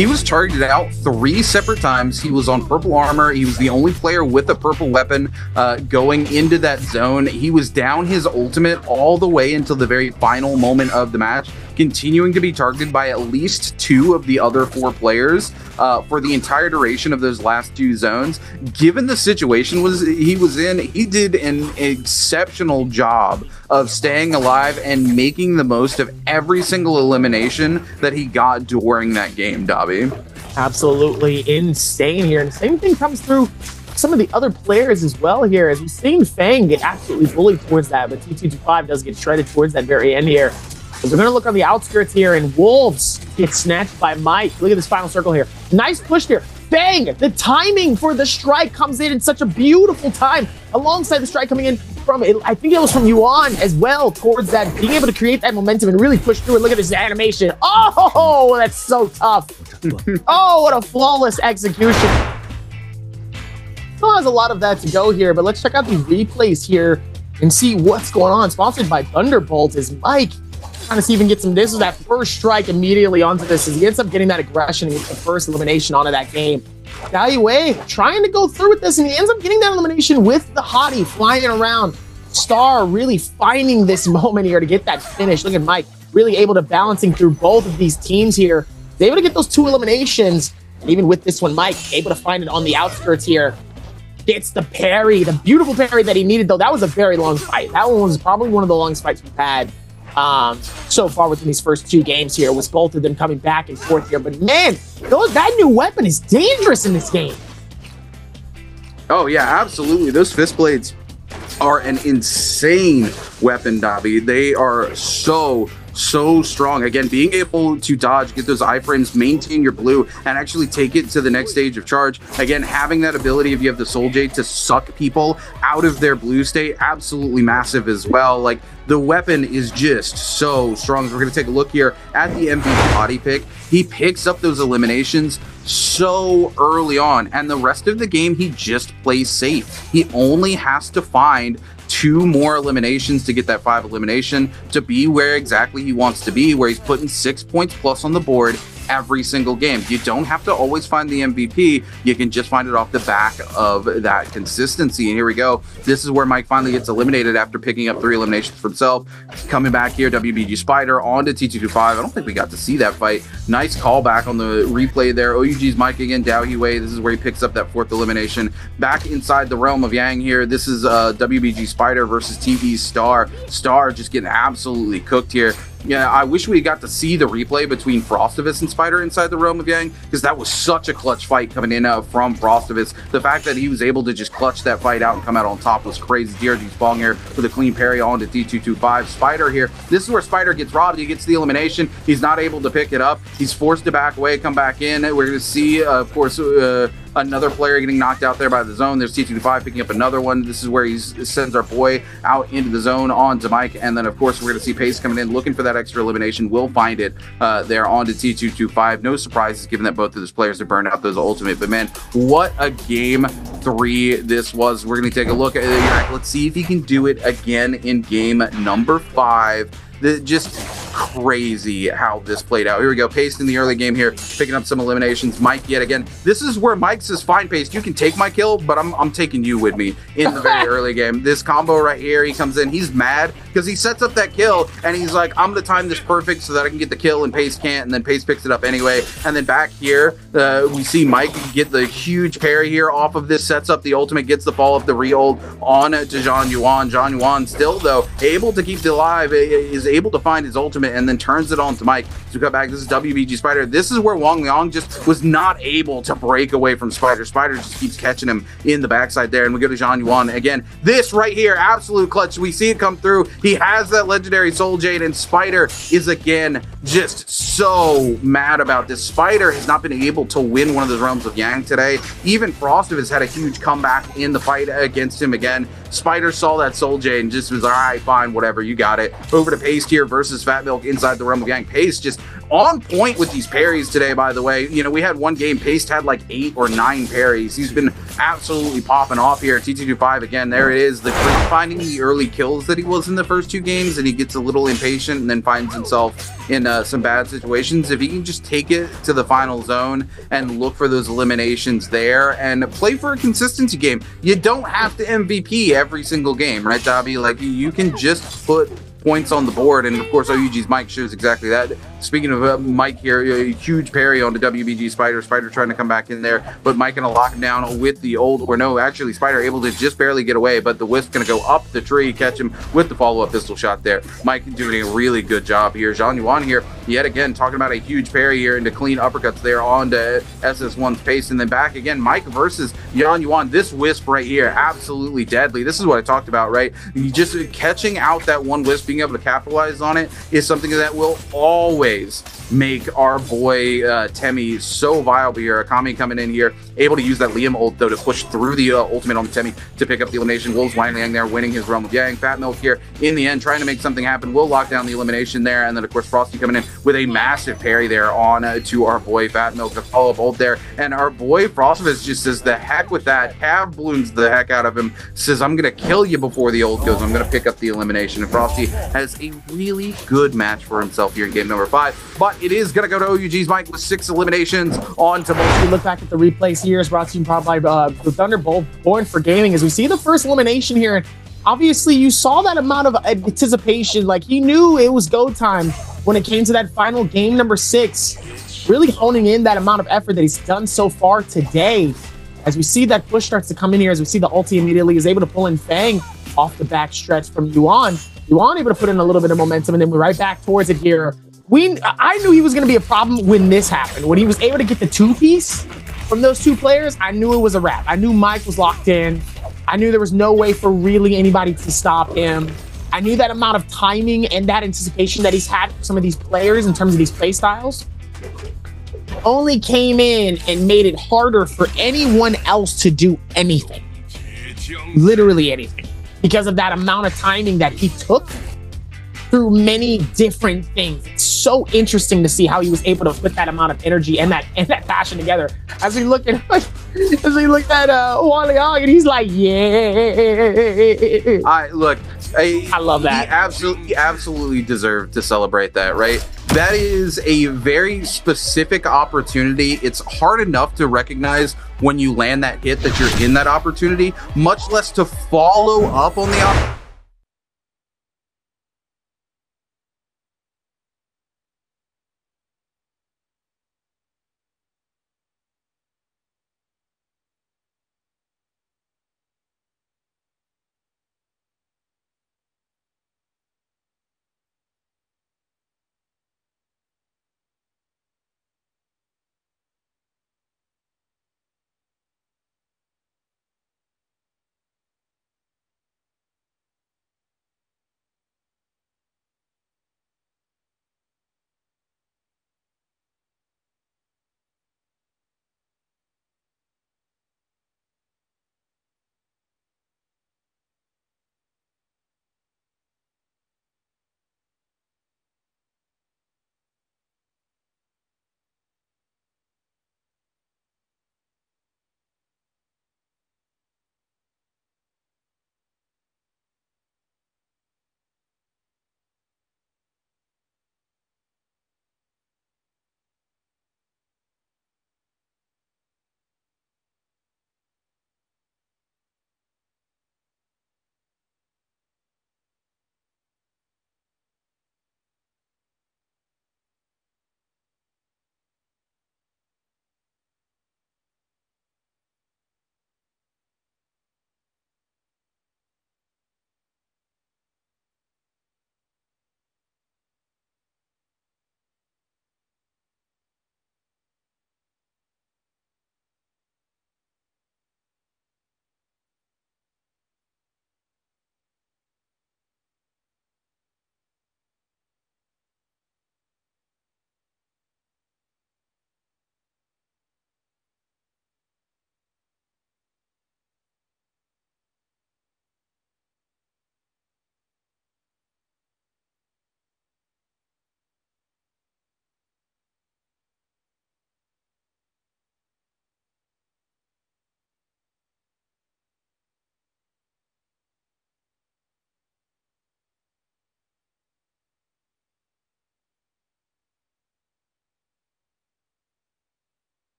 He was targeted out 3 separate times. He was on purple armor. He was the only player with a purple weapon going into that zone. He was down his ultimate all the way until the very final moment of the match, continuing to be targeted by at least 2 of the other 4 players for the entire duration of those last 2 zones. Given the situation he was in, he did an exceptional job of staying alive and making the most of every single elimination that he got during that game, Dobby. Absolutely insane here. And the same thing comes through some of the other players as well here, as we've seen Fang get absolutely bullied towards that, but T225 does get shredded towards that very end here. So we're going to look on the outskirts here, and Wolves get snatched by Mike. Look at this final circle here. Nice push here. Bang! The timing for the strike comes in such a beautiful time, alongside the strike coming in from, I think it was from Yuan as well, towards that, being able to create that momentum and really push through it. Look at this animation. Oh, that's so tough. Oh, what a flawless execution. Still has a lot of that to go here, but let's check out these replays here and see what's going on. Sponsored by Thunderbolt is Mike. Trying to see if he can get some. This is that first strike immediately onto this, as he ends up getting that aggression and gets the first elimination onto that game. BIWEEK trying to go through with this, and he ends up getting that elimination with the hottie flying around. Star really finding this moment here to get that finish. Look at Mike really able to balancing through both of these teams here. He's able to get those 2 eliminations, and even with this one, Mike able to find it on the outskirts here. Gets the parry, the beautiful parry that he needed, though. That was a very long fight. That one was probably one of the longest fights we've had so far within these first 2 games here, with both of them coming back and forth here. But man, that new weapon is dangerous in this game. Oh yeah, absolutely. Those fist blades are an insane weapon, Dobby. They are so strong. Again, being able to dodge, get those iframes, maintain your blue, and actually take it to the next stage of charge. Again, having that ability, if you have the Soul Jade, to suck people out of their blue state, absolutely massive as well. Like, the weapon is just so strong. We're going to take a look here at the MVP body pick. He picks up those eliminations so early on, and the rest of the game, he just plays safe. He only has to find 2 more eliminations to get that 5 elimination to be where exactly he wants to be, where he's putting 6 points plus on the board every single game. You don't have to always find the MVP. You can just find it off the back of that consistency. And here we go. This is where Mike finally gets eliminated after picking up 3 eliminations for himself. Coming back here, WBG Spider onto T225. I don't think we got to see that fight. Nice callback on the replay there. OUG's Mike again, Daohiwei. This is where he picks up that 4th elimination. Back inside the realm of Yang here. This is WBG Spider versus TV Star. Star just getting absolutely cooked here. Yeah, I wish we got to see the replay between Frostivus and Spider inside the realm of Yang, because that was such a clutch fight coming in from Frostivus. The fact that he was able to just clutch that fight out and come out on top was crazy. DRG's Bong here with a clean parry on to T225. Spider here. This is where Spider gets robbed. He gets the elimination. He's not able to pick it up. He's forced to back away, come back in. We're going to see, of course, another player getting knocked out there by the zone. There's T225 picking up another one. This is where he sends our boy out into the zone on to Mike. And then, of course, we're going to see Pace coming in, looking for that extra elimination. We'll find it there on to T225. No surprises, given that both of those players have burned out those ultimate. But, man, what a game 3 this was. We're going to take a look at it. Let's see if he can do it again in game number 5. Just crazy how this played out. Here we go. Pace in the early game here, picking up some eliminations. Mike yet again. This is where Mike says, fine, Pace, you can take my kill, but I'm taking you with me in the very early game. This combo right here, he comes in, he's mad because he sets up that kill and he's like, I'm going to time this perfect so that I can get the kill and Pace can't, and then Pace picks it up anyway. And then back here, we see Mike get the huge parry here off of this, sets up the ultimate, gets the follow-up, the re-hold on to Zhang Yuan. Zhang Yuan still, though, able to keep it alive, is able to find his ultimate and then turns it on to Mike to cut back. This is WBG Spider. This is where Wang Liang just was not able to break away from Spider. Spider just keeps catching him in the backside there, and we go to Zhang Yuan again. This right here, absolute clutch. We see it come through. He has that legendary Soul Jade, and Spider is again just so mad about this. Spider has not been able to win one of those realms of Yang today. Even Frostive has had a huge comeback in the fight against him again. Spider saw that Soul Jade and just was, all right, fine, whatever, you got it. Over to Pace here versus Fat Milk inside the realm of Yang. Pace just just on point with these parries today, by the way. You know, we had one game, Paste had like 8 or 9 parries. He's been absolutely popping off here. T225 again, there it is. The finding the early kills that he was in the first 2 games, and he gets a little impatient and then finds himself in some bad situations. If he can just take it to the final zone and look for those eliminations there and play for a consistency game, you don't have to MVP every single game, right, Dobby? Like, you can just put points on the board, and of course OUG's Mike shows exactly that. Speaking of Mike here, a huge parry on the WBG Spider. Spider trying to come back in there, but Mike gonna lock him down with the ult, or no, actually Spider able to just barely get away, but the Wisp gonna go up the tree, catch him with the follow-up pistol shot there. Mike doing a really good job here. Jean Yuan here, yet again, talking about a huge parry here into clean uppercuts there onto SS1's Pace, and then back again, Mike versus Jean Yuan. This Wisp right here, absolutely deadly. This is what I talked about, right? You just catching out that one Wisp, being able to capitalize on it is something that will always make our boy Temi so viable here. Akami coming in here, able to use that Liam ult though to push through the ultimate on Temi to pick up the elimination. Wolves Wang Liang there winning his Realm of Yang. Fat Milk here in the end trying to make something happen. Will lock down the elimination there, and then of course Frosty coming in with a massive parry there on to our boy Fat Milk. The follow-up ult there, and our boy Frostivus just says the heck with that. Cav balloons the heck out of him, says I'm gonna kill you before the ult goes. I'm gonna pick up the elimination, and Frosty has a really good match for himself here in game number 5, but it is gonna go to OUG's Mike with 6 eliminations on to we look back at the replays here. It's brought to you by the Thunderbolt Born for Gaming. As we see the first elimination here, and obviously you saw that amount of anticipation. Like, he knew it was go time when it came to that final game number 6, really honing in that amount of effort that he's done so far today. As we see that push starts to come in here, as we see the ulti immediately is able to pull in Fang off the back stretch from Yuan. Yuan able to put in a little bit of momentum, and then we're right back towards it here. I knew he was going to be a problem when this happened. When he was able to get the 2-piece from those 2 players, I knew it was a wrap. I knew Mike was locked in. I knew there was no way for really anybody to stop him. I knew that amount of timing and that anticipation that he's had for some of these players in terms of these play styles only came in and made it harder for anyone else to do anything. Literally anything. Because of that amount of timing that he took through many different things. It's so interesting to see how he was able to put that amount of energy and that passion together. As we look at Wang Liang, and he's like, yeah. I love that. He absolutely deserved to celebrate that, right? That is a very specific opportunity. It's hard enough to recognize when you land that hit that you're in that opportunity, much less to follow up on the opportunity.